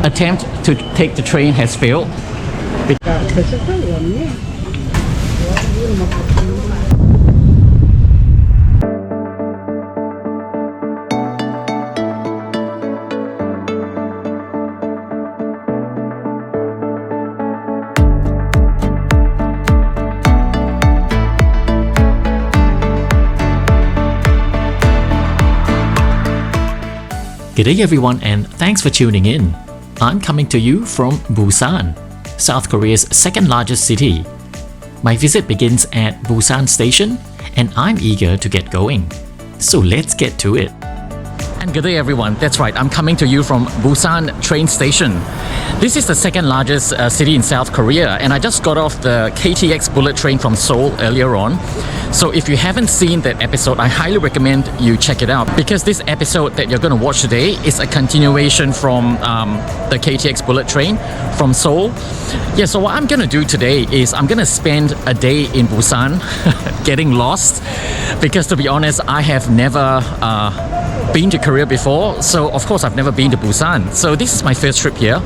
attempt to take the train has failed. G'day everyone and thanks for tuning in. I'm coming to you from Busan, South Korea's second largest city. My visit begins at Busan Station and I'm eager to get going. So let's get to it. And g'day everyone, that's right, I'm coming to you from Busan train station. This is the second largest city in South Korea and I just got off the KTX bullet train from Seoul earlier on. So if you haven't seen that episode, I highly recommend you check it out because this episode that you're going to watch today is a continuation from the KTX bullet train from Seoul. Yeah, so what I'm going to do today is I'm going to spend a day in Busan getting lost because to be honest, I have never been to Korea before. So of course I've never been to Busan. So this is my first trip here.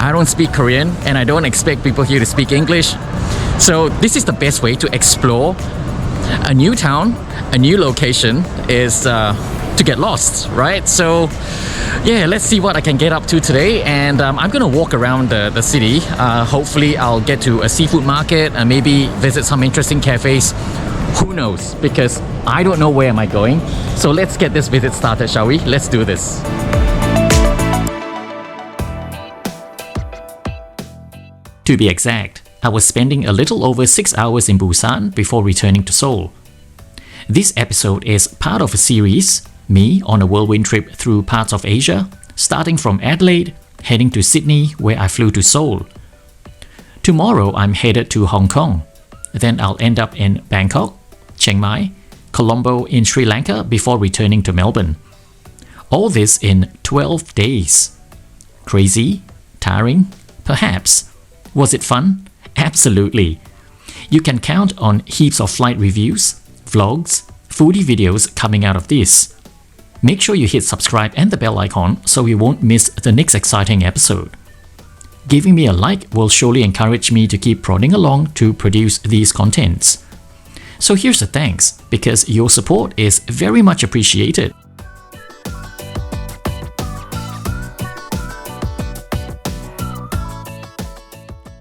I don't speak Korean and I don't expect people here to speak English. So this is the best way to explore a new town, a new location is to get lost, right? So yeah, let's see what I can get up to today and I'm gonna walk around the city. Hopefully I'll get to a seafood market and maybe visit some interesting cafes. Who knows? Because I don't know where am I going. So let's get this visit started, shall we? Let's do this. To be exact, I was spending a little over 6 hours in Busan before returning to Seoul. This episode is part of a series, me on a whirlwind trip through parts of Asia, starting from Adelaide, heading to Sydney where I flew to Seoul. Tomorrow I'm headed to Hong Kong. Then I'll end up in Bangkok, Chiang Mai, Colombo in Sri Lanka before returning to Melbourne. All this in 12 days. Crazy? Tiring? Perhaps. Was it fun? Absolutely. You can count on heaps of flight reviews, vlogs, foodie videos coming out of this. Make sure you hit subscribe and the bell icon so you won't miss the next exciting episode. Giving me a like will surely encourage me to keep prodding along to produce these contents. So here's a thanks, because your support is very much appreciated.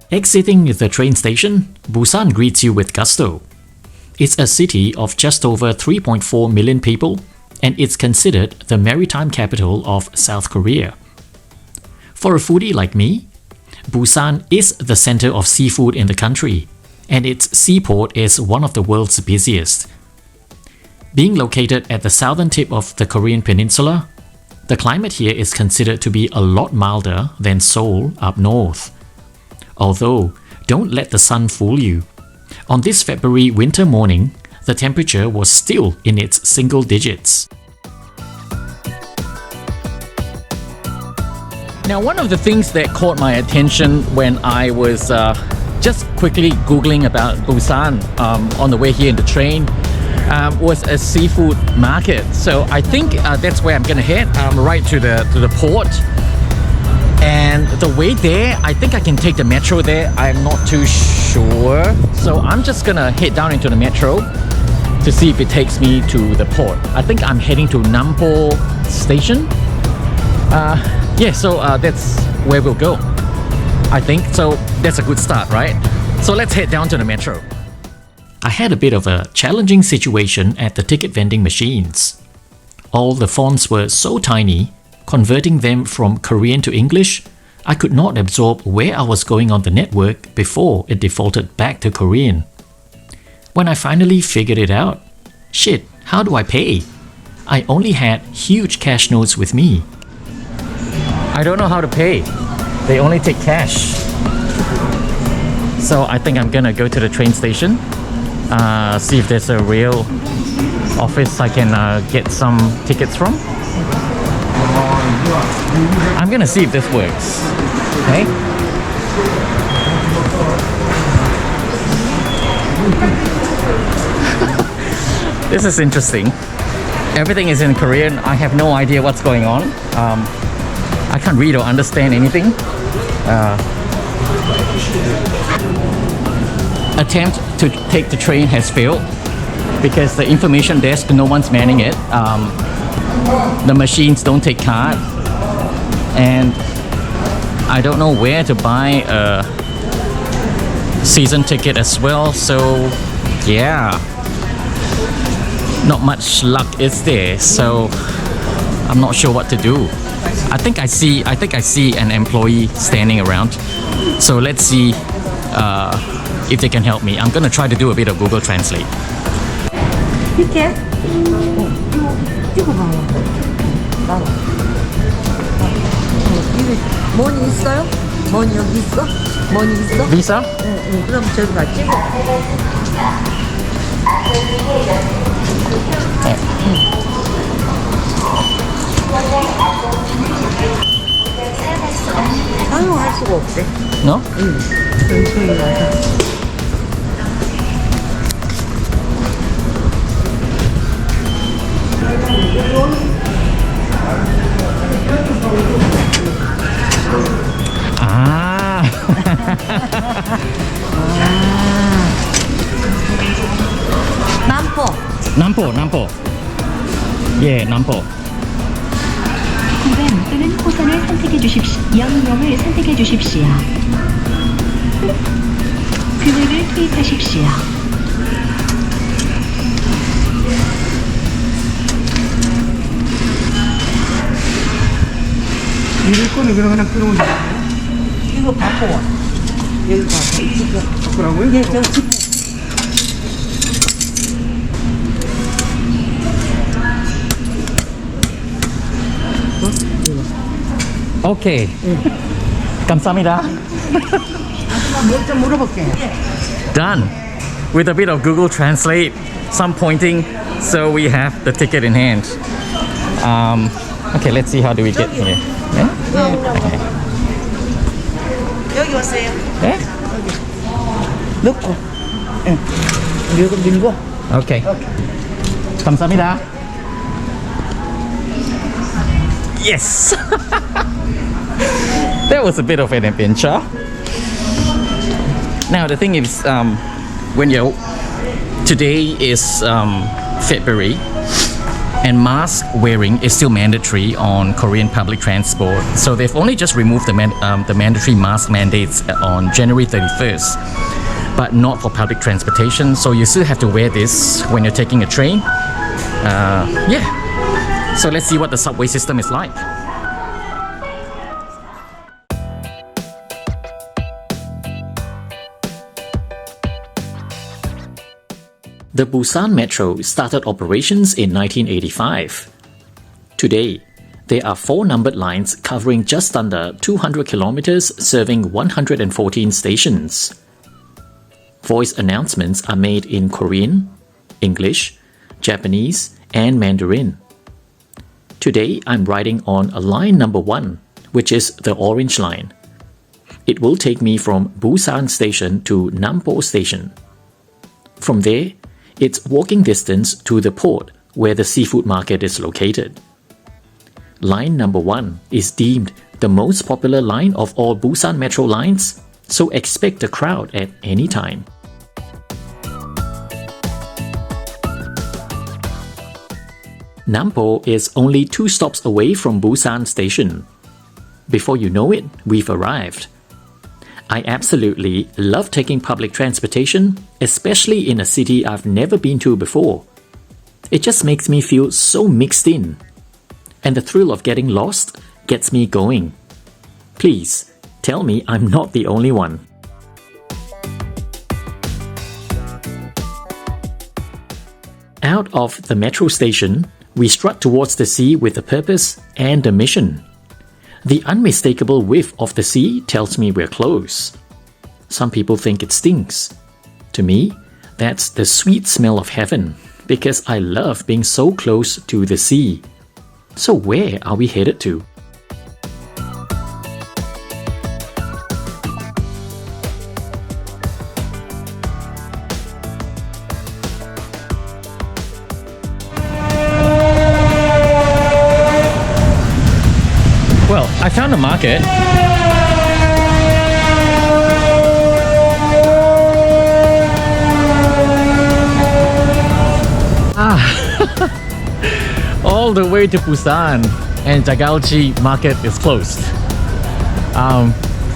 Exiting the train station, Busan greets you with gusto. It's a city of just over 3.4 million people, and it's considered the maritime capital of South Korea. For a foodie like me, Busan is the center of seafood in the country, and its seaport is one of the world's busiest. Being located at the southern tip of the Korean peninsula, the climate here is considered to be a lot milder than Seoul up north. Although, don't let the sun fool you. On this February winter morning, the temperature was still in its single digits. Now, one of the things that caught my attention when I was just quickly Googling about Busan on the way here in the train was a seafood market. So I think that's where I'm gonna head, right to the port. And the way there, I think I can take the metro there. I'm not too sure. So I'm just gonna head down into the metro to see if it takes me to the port. I think I'm heading to Nampo Station. Yeah, so that's where we'll go. I think so. That's a good start, right? So let's head down to the metro. I had a bit of a challenging situation at the ticket vending machines. All the fonts were so tiny, converting them from Korean to English, I could not absorb where I was going on the network before it defaulted back to Korean. When I finally figured it out, shit, how do I pay? I only had huge cash notes with me. I don't know how to pay. They only take cash. So I think I'm gonna go to the train station, see if there's a real office I can get some tickets from. I'm gonna see if this works. Okay? This is interesting. Everything is in Korean. I have no idea what's going on. I can't read or understand anything. Attempt to take the train has failed because the information desk, no one's manning it. The machines don't take cards, and I don't know where to buy a season ticket as well. So yeah, not much luck is there. So I'm not sure what to do. I think I see an employee standing around. So let's see if they can help me. I'm gonna try to do a bit of Google Translate. 티켓? 이거 찍어봐요. 나와. 이거 머니 있어요? 머니 여기 있어? 머니 있어? Visa? 응. 그럼 저기가 찍어. 사용할 수가 없대. No? 응. 저기 와서. 남포. 예, 남포. 구간 또는 호선을 선택해 주십시오. 영역을 선택해 주십시오. 금액을 투입하십시오. 이럴 거는 그냥 하나 끌어오자. 이거 바꿔 와. 여기 가서 이거 바꾸라고요? 예, 저 집에. Okay. 감사합니다. 뭐좀 물어볼게. Done. With a bit of Google Translate, some pointing, so we have the ticket in hand. Okay, let's see how do we get here. Yeah? 여기 오세요. Yeah? 넣고. 응. 이거 밀고. Okay. 감사합니다. Yes! That was a bit of an adventure. Now the thing is, today is February, and mask wearing is still mandatory on Korean public transport. So they've only just removed the mandatory mask mandates on January 31st, but not for public transportation. So you still have to wear this when you're taking a train. Yeah. So let's see what the subway system is like. The Busan Metro started operations in 1985. Today, there are 4 numbered lines covering just under 200 kilometers serving 114 stations. Voice announcements are made in Korean, English, Japanese, and Mandarin. Today, I'm riding on a line number 1, which is the orange line. It will take me from Busan Station to Nampo Station. From there, it's walking distance to the port where the seafood market is located. Line number 1 is deemed the most popular line of all Busan Metro lines, so expect a crowd at any time. Nampo is only 2 stops away from Busan Station. Before you know it, we've arrived. I absolutely love taking public transportation, especially in a city I've never been to before. It just makes me feel so mixed in. And the thrill of getting lost gets me going. Please, tell me I'm not the only one. Out of the metro station, we strut towards the sea with a purpose and a mission. The unmistakable whiff of the sea tells me we're close. Some people think it stinks. To me, that's the sweet smell of heaven, because I love being so close to the sea. So where are we headed to? Well, I found a market. All the way to Busan, and Jagalchi market is closed.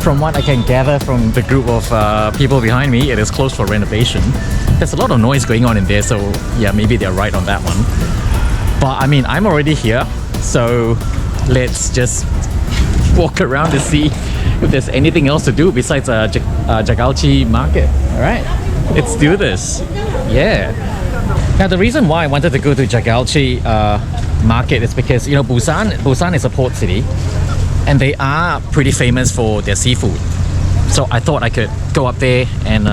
From what I can gather from the group of people behind me, it is closed for renovation. There's a lot of noise going on in there, so yeah, maybe they're right on that one. But I mean, I'm already here, so let's just walk around to see if there's anything else to do besides Jagalchi market. Alright, let's do this. Yeah. Now the reason why I wanted to go to Jagalchi market is because, you know, Busan is a port city and they are pretty famous for their seafood. So I thought I could go up there and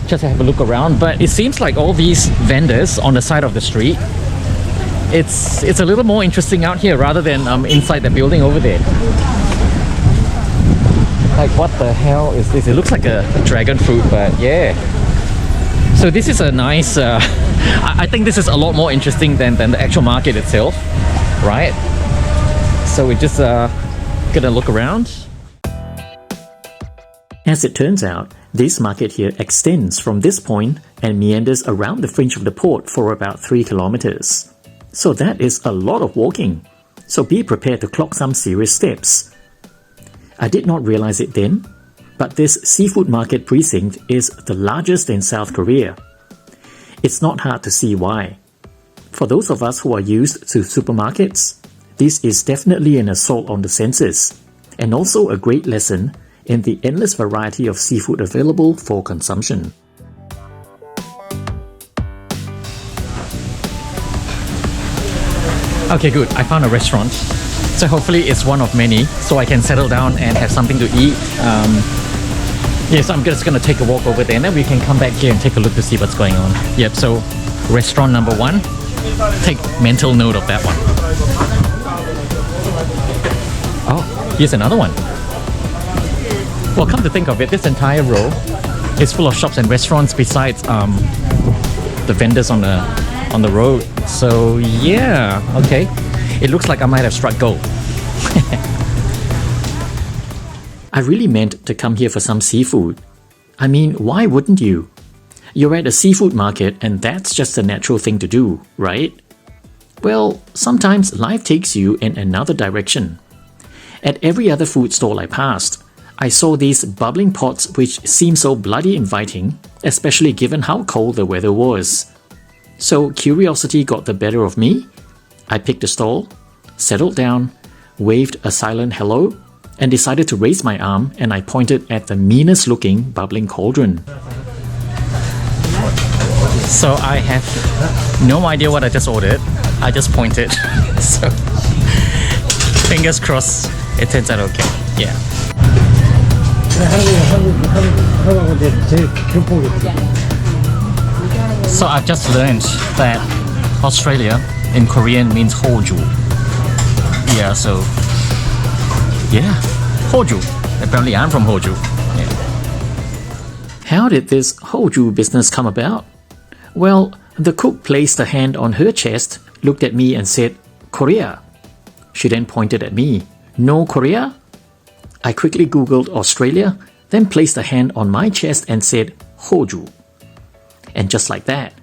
just have a look around. But it seems like all these vendors on the side of the street, it's a little more interesting out here rather than inside the building over there. Like, what the hell is this? It looks like a dragon fruit, but yeah. So this is a nice, I think this is a lot more interesting than the actual market itself, right? So we're just gonna look around. As it turns out, this market here extends from this point and meanders around the fringe of the port for about 3 kilometers. So that is a lot of walking. So be prepared to clock some serious steps. I did not realize it then, but this seafood market precinct is the largest in South Korea. It's not hard to see why. For those of us who are used to supermarkets, this is definitely an assault on the senses, and also a great lesson in the endless variety of seafood available for consumption. Okay, good. I found a restaurant. So hopefully it's one of many, so I can settle down and have something to eat. So I'm just gonna take a walk over there and then we can come back here and take a look to see what's going on. Yep, so restaurant number 1. Take mental note of that one. Oh, here's another one. Well, come to think of it, this entire row is full of shops and restaurants besides the vendors on the road. So yeah, okay. It looks like I might have struck gold. I really meant to come here for some seafood. I mean, why wouldn't you? You're at a seafood market and that's just a natural thing to do, right? Well, sometimes life takes you in another direction. At every other food stall I passed, I saw these bubbling pots which seemed so bloody inviting, especially given how cold the weather was. So curiosity got the better of me. I picked a stall, settled down, waved a silent hello, and decided to raise my arm and I pointed at the meanest looking bubbling cauldron. So I have no idea what I just ordered. I just pointed. So fingers crossed it turns out okay. Yeah. So I've just learned that Australia in Korean means Hoju. Yeah, so yeah, Hoju. Apparently I'm from Hoju. Yeah. How did this Hoju business come about? Well, the cook placed a hand on her chest, looked at me and said, "Korea." She then pointed at me. "No Korea?" I quickly googled Australia, then placed a hand on my chest and said, "Hoju." And just like that,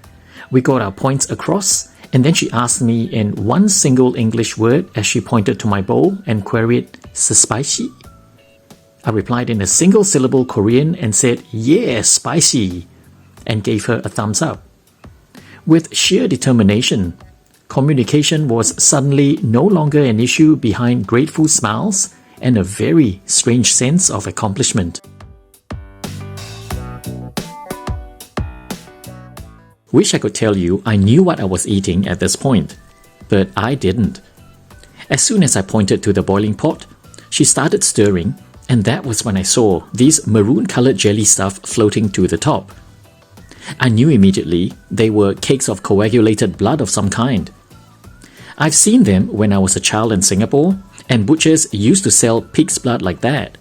we got our points across, and then she asked me in one single English word as she pointed to my bowl and queried, "Spicy?" I replied in a single syllable Korean and said, "Yeah, spicy," and gave her a thumbs up. With sheer determination, communication was suddenly no longer an issue behind grateful smiles and a very strange sense of accomplishment. Wish I could tell you I knew what I was eating at this point, but I didn't. As soon as I pointed to the boiling pot, she started stirring, and that was when I saw these maroon-colored jelly stuff floating to the top. I knew immediately they were cakes of coagulated blood of some kind. I've seen them when I was a child in Singapore, and butchers used to sell pig's blood like that.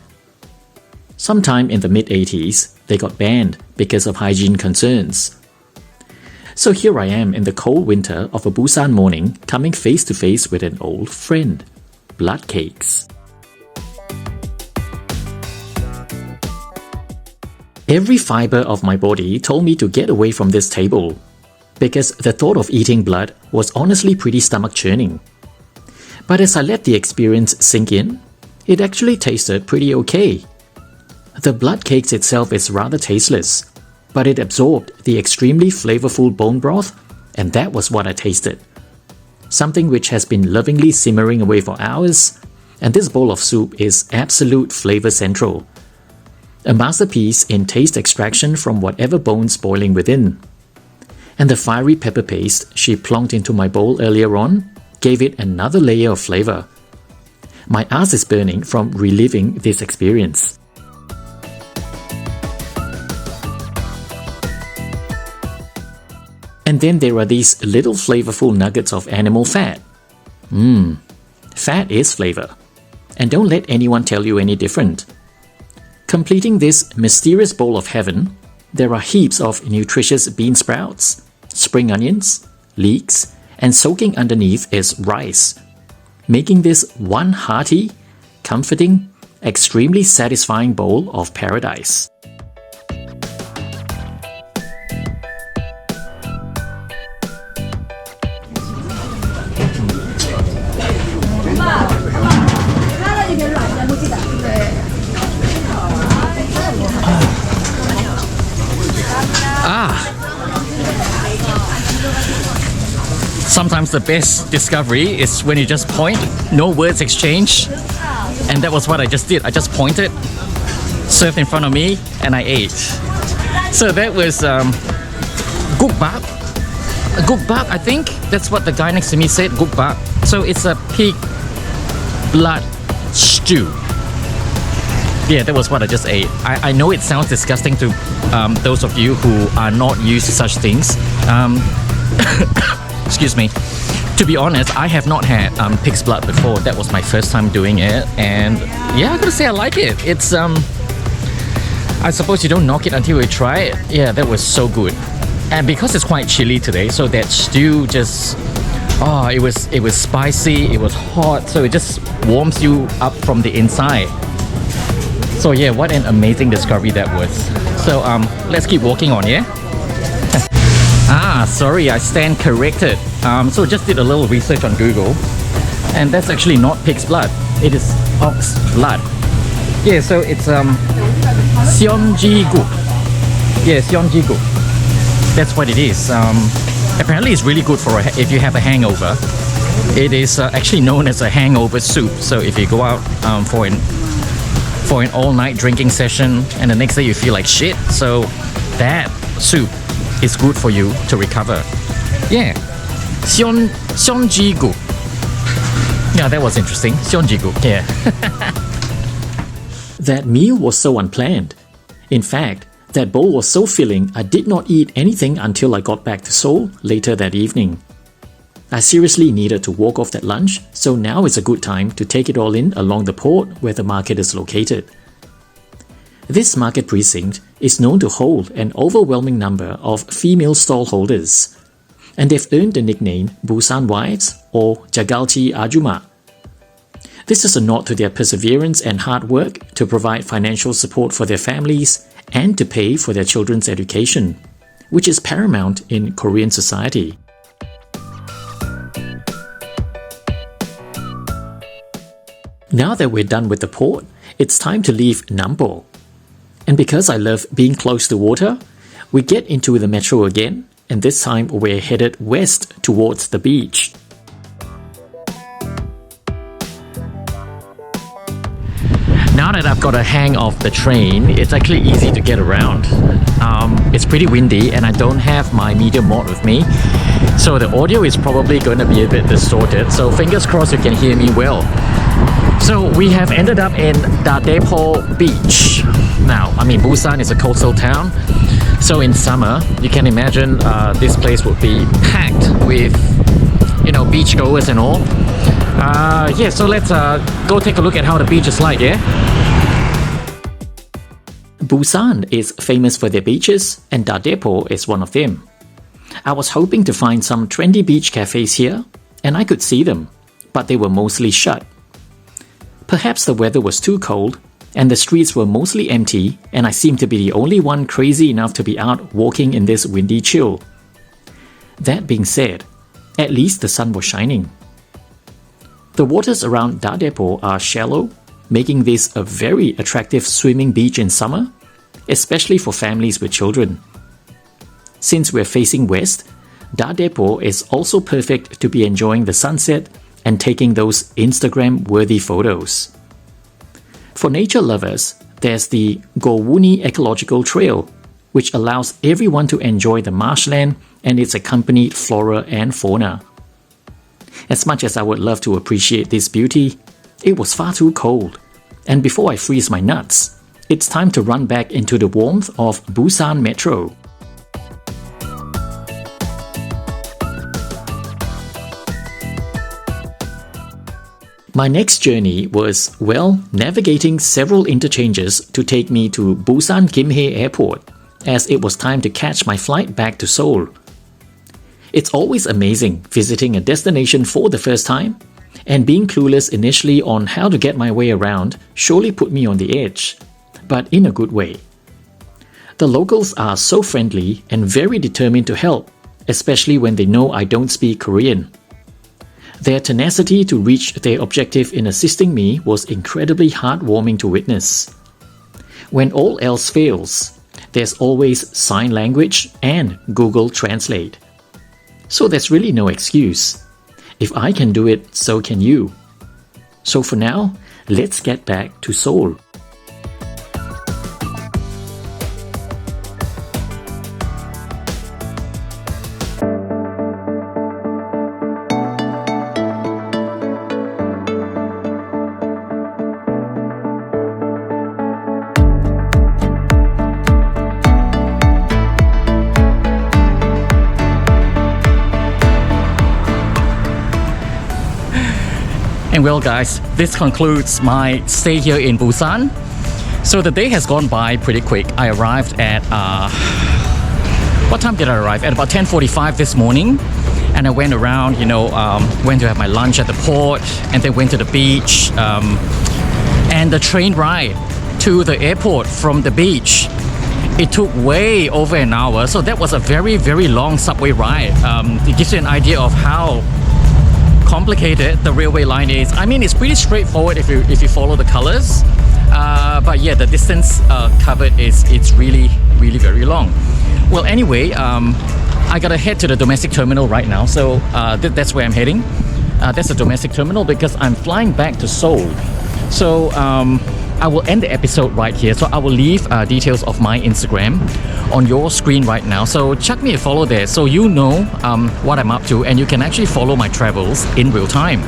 Sometime in the mid-80s, they got banned because of hygiene concerns. So here I am in the cold winter of a Busan morning, coming face to face with an old friend. Blood cakes. Every fiber of my body told me to get away from this table, because the thought of eating blood was honestly pretty stomach-churning. But as I let the experience sink in, it actually tasted pretty okay. The blood cakes itself is rather tasteless, but it absorbed the extremely flavorful bone broth, and that was what I tasted. Something which has been lovingly simmering away for hours, and this bowl of soup is absolute flavor central. A masterpiece in taste extraction from whatever bone's boiling within. And the fiery pepper paste she plonked into my bowl earlier on gave it another layer of flavor. My ass is burning from reliving this experience. And then there are these little flavorful nuggets of animal fat. Fat is flavor. And don't let anyone tell you any different. Completing this mysterious bowl of heaven, there are heaps of nutritious bean sprouts, spring onions, leeks, and soaking underneath is rice, making this one hearty, comforting, extremely satisfying bowl of paradise. Sometimes the best discovery is when you just point, no words exchange. And that was what I just did. I just pointed, served in front of me, and I ate. So that was gukbak. Gukbak, I think that's what the guy next to me said, gukbak. So it's a pig blood stew. Yeah, that was what I just ate. I know it sounds disgusting to those of you who are not used to such things. Excuse me. To be honest, I have not had pig's blood before. That was my first time doing it, and yeah, I gotta say I like it. It's I suppose you don't knock it until you try it. Yeah, that was so good. And because it's quite chilly today, so that stew just it was spicy, it was hot, so it just warms you up from the inside. So yeah, what an amazing discovery that was. So let's keep walking on, yeah? Sorry, I stand corrected. So just did a little research on Google, and that's actually not pig's blood. It is ox blood. Yeah, so it's seonji-guk. Yeah, seonji-guk. That's what it is. Apparently, it's really good for if you have a hangover. It is actually known as a hangover soup. So if you go out for an all-night drinking session, and the next day you feel like shit, so that soup is good for you to recover. Yeah, seonji-guk. Yeah, that was interesting. Seonji-guk. Yeah. That meal was so unplanned. In fact, that bowl was so filling I did not eat anything until I got back to Seoul later that evening. I seriously needed to walk off that lunch, so now is a good time to take it all in along the port where the market is located. This market precinct is known to hold an overwhelming number of female stallholders, and they've earned the nickname Busan Wives or Jagalchi Ajumma. This is a nod to their perseverance and hard work to provide financial support for their families and to pay for their children's education, which is paramount in Korean society. Now that we're done with the port, it's time to leave Nampo. And because I love being close to water, we get into the metro again, and this time we're headed west towards the beach. Now that I've got a hang of the train, it's actually easy to get around. It's pretty windy and I don't have my media mod with me, so the audio is probably going to be a bit distorted, so fingers crossed you can hear me well. So we have ended up in Dadaepo Beach. Now, I mean, Busan is a coastal town, so in summer, you can imagine this place would be packed with, beachgoers and all. Yeah, so let's go take a look at how the beach is like, yeah? Busan is famous for their beaches, and Dadaepo is one of them. I was hoping to find some trendy beach cafes here, and I could see them, but they were mostly shut. Perhaps the weather was too cold, and the streets were mostly empty, and I seemed to be the only one crazy enough to be out walking in this windy chill. That being said, at least the sun was shining. The waters around Dadaepo are shallow, making this a very attractive swimming beach in summer, especially for families with children. Since we're facing west, Dadaepo is also perfect to be enjoying the sunset and taking those Instagram-worthy photos. For nature lovers, there's the Gowuni Ecological Trail, which allows everyone to enjoy the marshland and its accompanied flora and fauna. As much as I would love to appreciate this beauty, it was far too cold. And before I freeze my nuts, it's time to run back into the warmth of Busan Metro. My next journey was, well, navigating several interchanges to take me to Busan Gimhae Airport, as it was time to catch my flight back to Seoul. It's always amazing visiting a destination for the first time, and being clueless initially on how to get my way around surely put me on the edge, but in a good way. The locals are so friendly and very determined to help, especially when they know I don't speak Korean. Their tenacity to reach their objective in assisting me was incredibly heartwarming to witness. When all else fails, there's always sign language and Google Translate. So there's really no excuse. If I can do it, so can you. So for now, let's get back to Seoul. And well guys, this concludes my stay here in Busan. So the day has gone by pretty quick. I arrived at, what time did I arrive? At about 10:45 this morning. And I went around, went to have my lunch at the port and then went to the beach. And the train ride to the airport from the beach, it took way over an hour. So that was a very, very long subway ride. It gives you an idea of how complicated the railway line is. I mean, it's pretty straightforward if you follow the colors, but yeah, the distance covered it's really very long. Well, anyway, I gotta head to the domestic terminal right now, so that's where I'm heading. That's the domestic terminal because I'm flying back to Seoul. So I will end the episode right here. So I will leave details of my Instagram on your screen right now. So chuck me a follow there so you know what I'm up to and you can actually follow my travels in real time.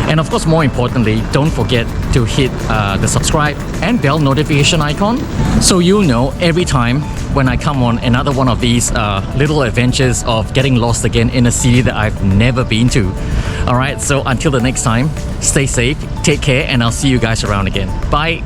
And of course, more importantly, don't forget to hit the subscribe and bell notification icon so you know every time when I come on another one of these little adventures of getting lost again in a city that I've never been to. Alright, so until the next time, stay safe, take care, and I'll see you guys around again. Bye!